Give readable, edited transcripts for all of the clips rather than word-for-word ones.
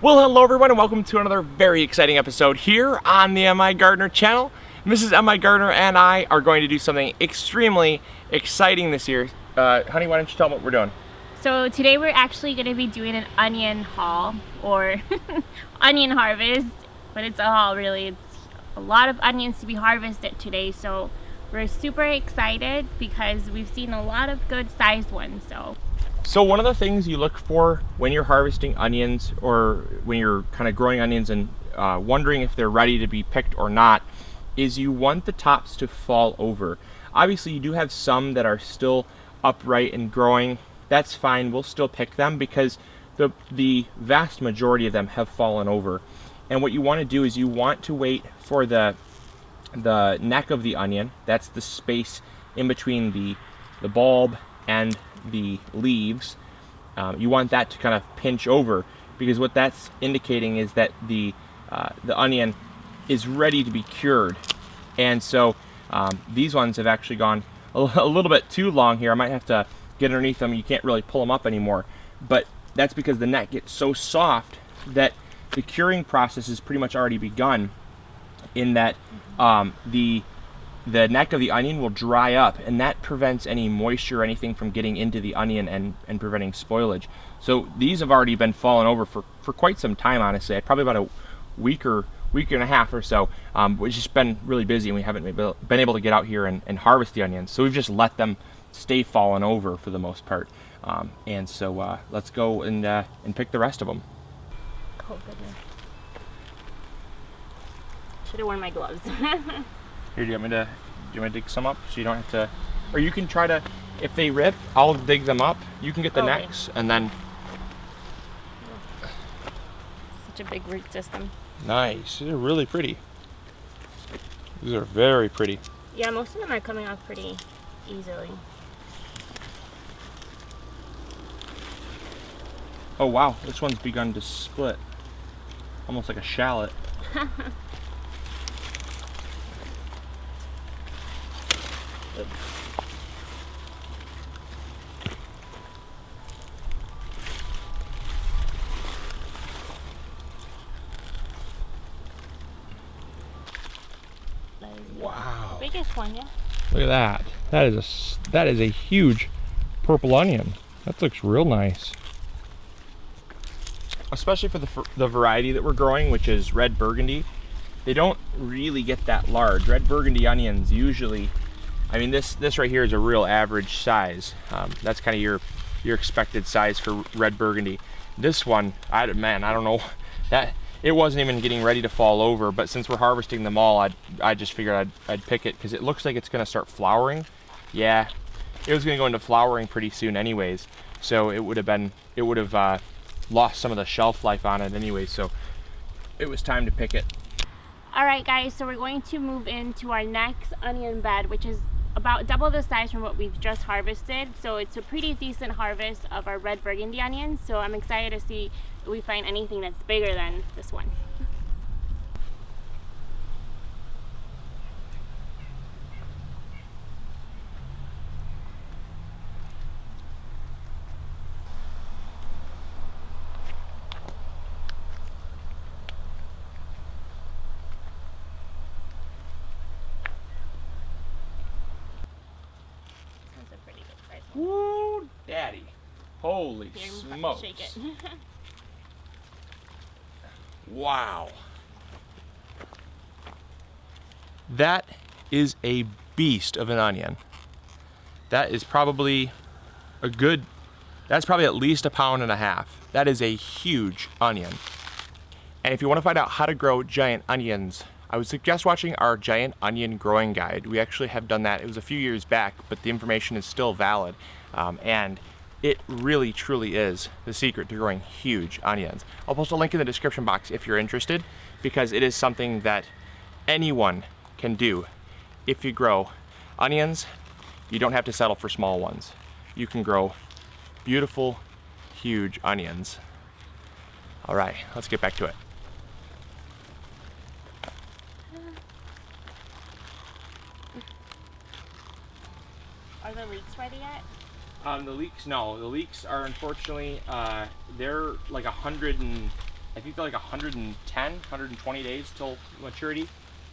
Well, hello everyone and welcome to another very exciting episode here on the MIgardener channel. Mrs. MIgardener and I are going to do something extremely exciting this year. Honey, why don't you tell them what we're doing? So today we're actually going to be doing an onion haul, or onion harvest, but it's a haul really. It's a lot of onions to be harvested today, so we're super excited because we've seen a lot of good sized ones. So one of the things you look for when you're harvesting onions, or when you're kind of growing onions and wondering if they're ready to be picked or not, is you want the tops to fall over. Obviously you do have some that are still upright and growing. That's fine, we'll still pick them because the vast majority of them have fallen over. And what you want to do is you want to wait for the neck of the onion. That's the space in between the bulb and the leaves. You want that to kind of pinch over, because what that's indicating is that the onion is ready to be cured. And so these ones have actually gone a little bit too long here. I might have to get underneath them. You can't really pull them up anymore, but that's because the neck gets so soft that the curing process has pretty much already begun, in that the neck of the onion will dry up, and that prevents any moisture or anything from getting into the onion and preventing spoilage. So these have already been falling over for quite some time, honestly. Probably about a week and a half or so. We've just been really busy and we haven't been able to get out here and harvest the onions. So we've just let them stay fallen over for the most part. And so let's go and pick the rest of them. Oh goodness. Should have worn my gloves. Here, do you want me to dig some up so you don't have to, or you can try to, if they rip, I'll dig them up. You can get the necks and then. Such a big root system. Nice, these are really pretty. These are very pretty. Yeah, most of them are coming off pretty easily. Oh wow, this one's begun to split. Almost like a shallot. Wow. Biggest one, yeah. Look at that. That is a huge purple onion. That looks real nice. Especially for the variety that we're growing, which is red burgundy. They don't really get that large. Red burgundy onions usually, I mean, this right here is a real average size. That's kind of your expected size for red burgundy. This one, I don't know, that it wasn't even getting ready to fall over, but since we're harvesting them all, I just figured I'd pick it because it looks like it's going to start flowering. Yeah, it was going to go into flowering pretty soon anyways, so it would have lost some of the shelf life on it anyway, so it was time to pick it. Alright guys, so we're going to move into our next onion bed, which is about double the size from what we've just harvested. So it's a pretty decent harvest of our red burgundy onions, so I'm excited to see if we find anything that's bigger than this one. Woo, daddy. Holy smokes. Shake it. Wow. That is a beast of an onion. That is probably that's probably at least 1.5 pounds. That is a huge onion. And if you want to find out how to grow giant onions, I would suggest watching our giant onion growing guide. We actually have done that. It was a few years back, but the information is still valid. And it really truly is the secret to growing huge onions. I'll post a link in the description box if you're interested, because it is something that anyone can do. If you grow onions, you don't have to settle for small ones. You can grow beautiful, huge onions. All right, let's get back to it. Are the leeks ready yet? The leeks, no. The leeks are unfortunately, they're like 100 and I think they're like 110, 120 days till maturity.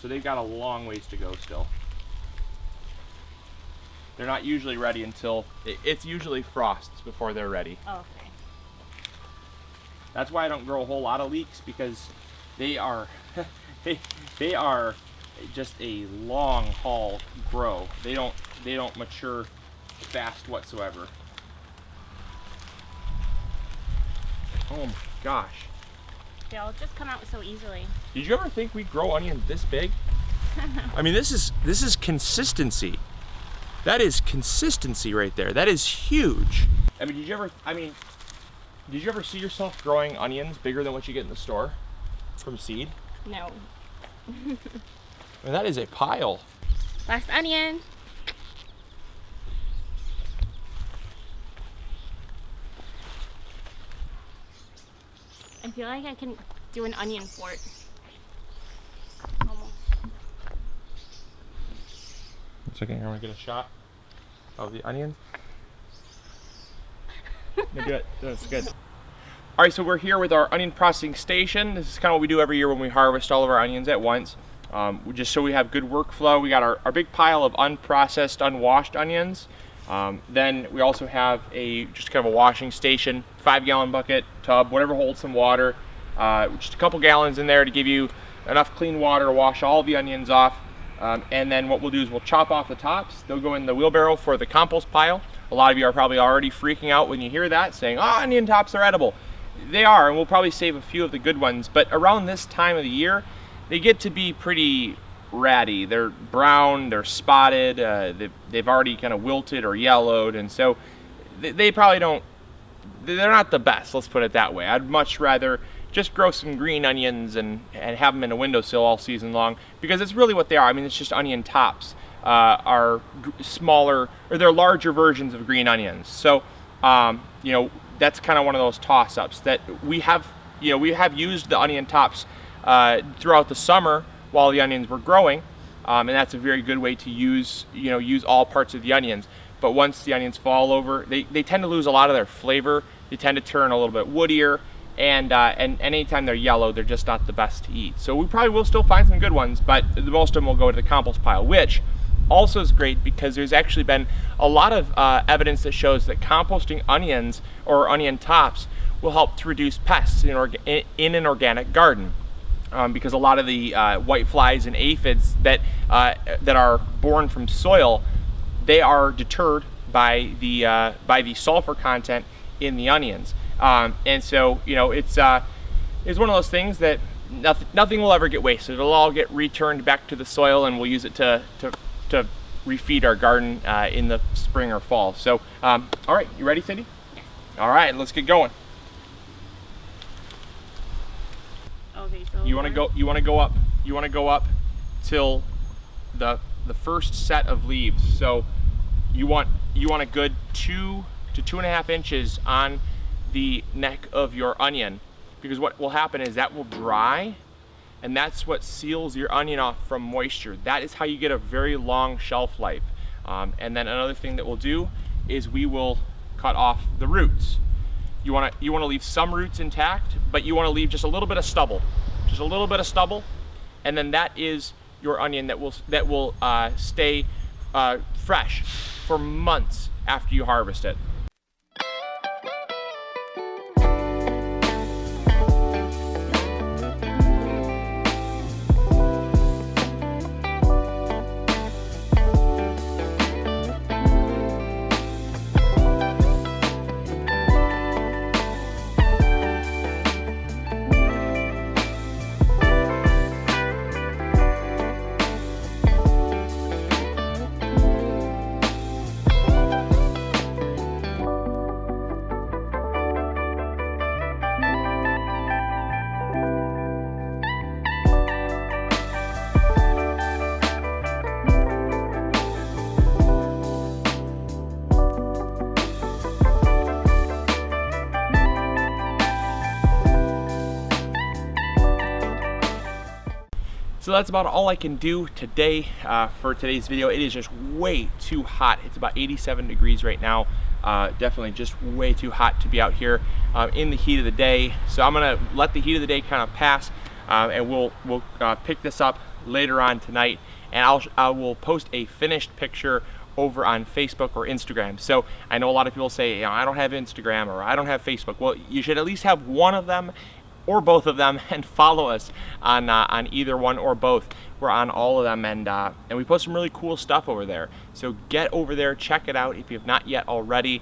So they've got a long ways to go still. They're not usually ready until, it's usually frosts before they're ready. Oh, okay. That's why I don't grow a whole lot of leeks, because they are, they are just a long haul grow. They don't mature fast whatsoever. Oh my gosh. They'll just come out so easily. Did you ever think we'd grow onions this big? I mean, this is consistency. That is consistency right there. That is huge. I mean, did you ever see yourself growing onions bigger than what you get in the store from seed? No. I mean, that is a pile. Last onion. I feel like I can do an onion fort. Almost. 1 second here, I want to get a shot of the onion. No, do it. That's good. All right, so we're here with our onion processing station. This is kind of what we do every year when we harvest all of our onions at once. Just so we have good workflow. We got our big pile of unprocessed, unwashed onions. Then we also have just kind of a washing station, 5-gallon bucket, tub, whatever holds some water. Just a couple gallons in there to give you enough clean water to wash all the onions off. And then what we'll do is we'll chop off the tops. They'll go in the wheelbarrow for the compost pile. A lot of you are probably already freaking out when you hear that, saying, oh, onion tops are edible. They are, and we'll probably save a few of the good ones. But around this time of the year, they get to be pretty ratty. They're brown, they're spotted, they've already kind of wilted or yellowed, and so they probably don't, they're not the best, let's put it that way. I'd much rather just grow some green onions and have them in a windowsill all season long, because it's really what they are. I mean, it's just onion tops. Are smaller, or they're larger versions of green onions. So, you know, that's kind of one of those toss-ups that we have. You know, we have used the onion tops throughout the summer while the onions were growing, and that's a very good way to use all parts of the onions. But once the onions fall over, they tend to lose a lot of their flavor. They tend to turn a little bit woodier, and anytime they're yellow, they're just not the best to eat. So we probably will still find some good ones, but most of them will go to the compost pile, which also is great because there's actually been a lot of evidence that shows that composting onions or onion tops will help to reduce pests in an organic garden. Because a lot of the white flies and aphids that are born from soil, they are deterred by the sulfur content in the onions. And so, you know, it's one of those things that nothing will ever get wasted. It'll all get returned back to the soil, and we'll use it to refeed our garden in the spring or fall. So, all right, you ready, Cindy? Yes. All right, let's get going. Okay, so You want to go up. You want to go up till the first set of leaves. So you want a good 2 to 2.5 inches on the neck of your onion, because what will happen is that will dry, and that's what seals your onion off from moisture. That is how you get a very long shelf life. And then another thing that we'll do is we will cut off the roots. You want to leave some roots intact, but you want to leave just a little bit of stubble, and then that is your onion that will stay fresh for months after you harvest it. So that's about all I can do today for today's video. It is just way too hot. It's about 87 degrees right now. definitely just way too hot to be out here in the heat of the day. So I'm gonna let the heat of the day kind of pass, and we'll pick this up later on tonight, and I will post a finished picture over on Facebook or Instagram. So I know a lot of people say, you know, I don't have Instagram or I don't have Facebook. Well, you should at least have one of them or both of them, and follow us on either one or both. We're on all of them, and we post some really cool stuff over there. So get over there, check it out if you have not yet already.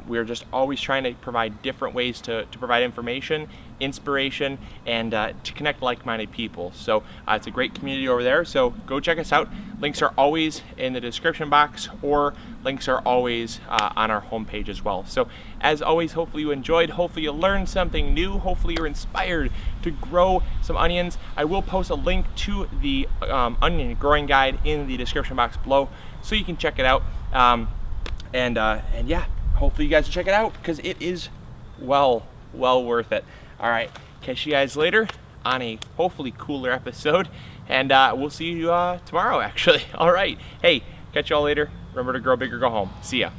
We're just always trying to provide different ways to provide information, inspiration, and to connect like-minded people. So it's a great community over there, so go check us out. Links are always in the description box, or links are always on our homepage as well. So as always, hopefully you enjoyed, hopefully you learned something new, hopefully you're inspired to grow some onions. I will post a link to the onion growing guide in the description box below, so you can check it out. And yeah, hopefully you guys will check it out, because it is well worth it. All right, catch you guys later on a hopefully cooler episode, and we'll see you tomorrow, actually. All right, hey, catch y'all later. Remember to grow big or go home. See ya.